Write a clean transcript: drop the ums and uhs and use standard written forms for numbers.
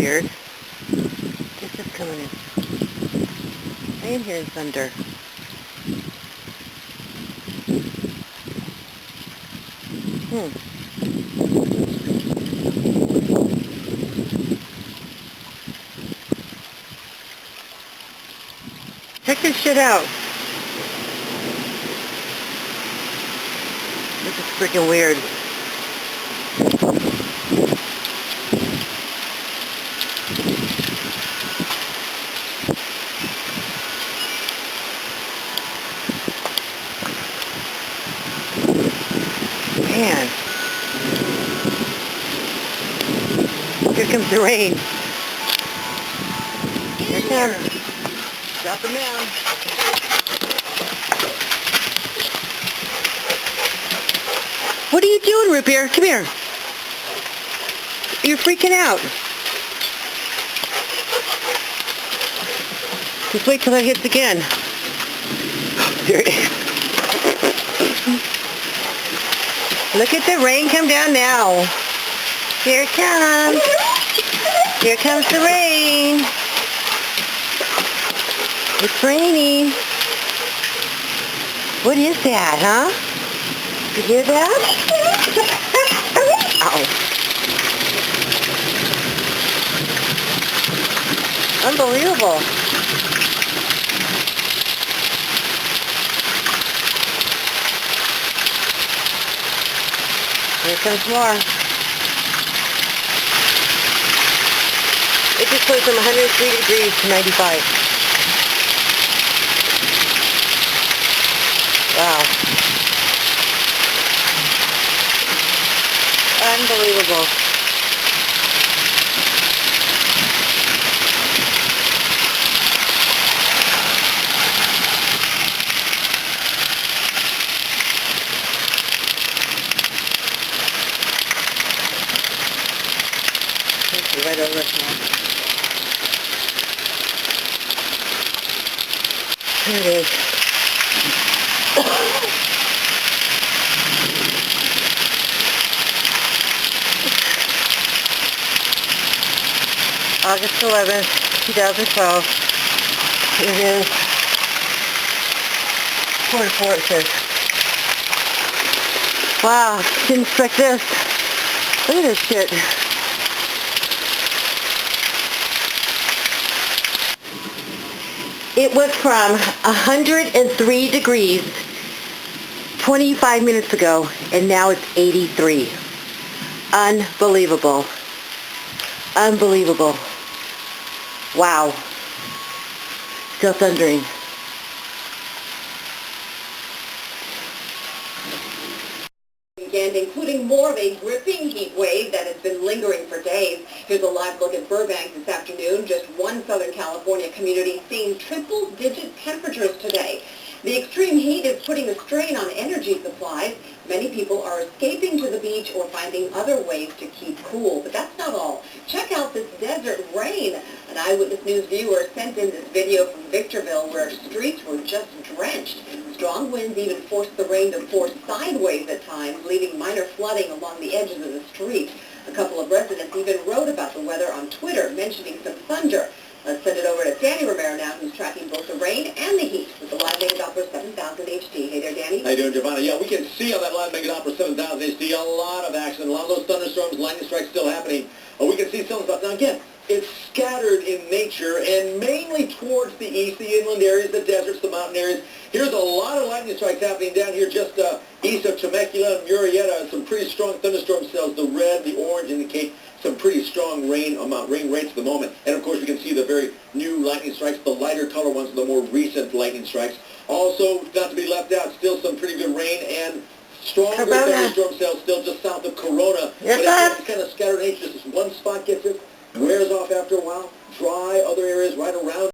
weird. This is coming in. I am hearing thunder. Check this shit out. This is freaking weird. Man. Here comes the rain. Here it comes. Drop them down. What are you doing, Root Beer? Come here. You're freaking out. Just wait till it hits again. There it is. Look at the rain come down now. Here it comes. Here comes the rain. It's raining. What is that, huh? You hear that? Uh-oh. Unbelievable. Here comes more. It just went from 103 degrees to 95. Wow. Unbelievable. Right over it now. Here it is. August 11th, 2012. Here it is. 4 it says. Wow, didn't expect this. Look at this shit. It went from 103 degrees 25 minutes ago, and now it's 83. Unbelievable. Unbelievable. Wow. Still thundering. Weekend, including more of a gripping heat wave that has been lingering for days. Here's a live look at Burbank this afternoon. Just one Southern California community seeing triple-digit temperatures today. The extreme heat is putting a strain on energy supplies. Many people are escaping to the beach or finding other ways to keep cool. But that's not all. Check out this desert rain. An Eyewitness News viewer sent in this video from Victorville where streets were just drenched. Strong winds even forced the rain to pour sideways at times, leaving minor flooding along the edges of the street. A couple of residents even wrote about the weather on Twitter, mentioning some thunder. Let's send it over to Danny Romero now, who's tracking both the rain and the heat with the live Mega Doppler 7000 HD. Hey there, Danny. How you doing, Giovanna? Yeah, we can see on that live Mega Doppler 7000 HD a lot of action, a lot of those thunderstorms, lightning strikes still happening. We can see some stuff. Now, again, it's scattered in nature and mainly towards the east, the inland areas, the deserts, the mountain areas. Here's a lot of lightning strikes happening down here just east of Temecula and Murrieta. Some pretty strong thunderstorm cells. The red, the orange indicate some pretty strong rain rates at the moment. And, of course, you can see the very new lightning strikes. The lighter color ones are the more recent lightning strikes. Also, not to be left out, still some pretty good rain and stronger thunderstorm cells still just south of Corona. Yes, but it's kind of scattered nature. Just one spot gets it, wears off after a while, dry, other areas right around.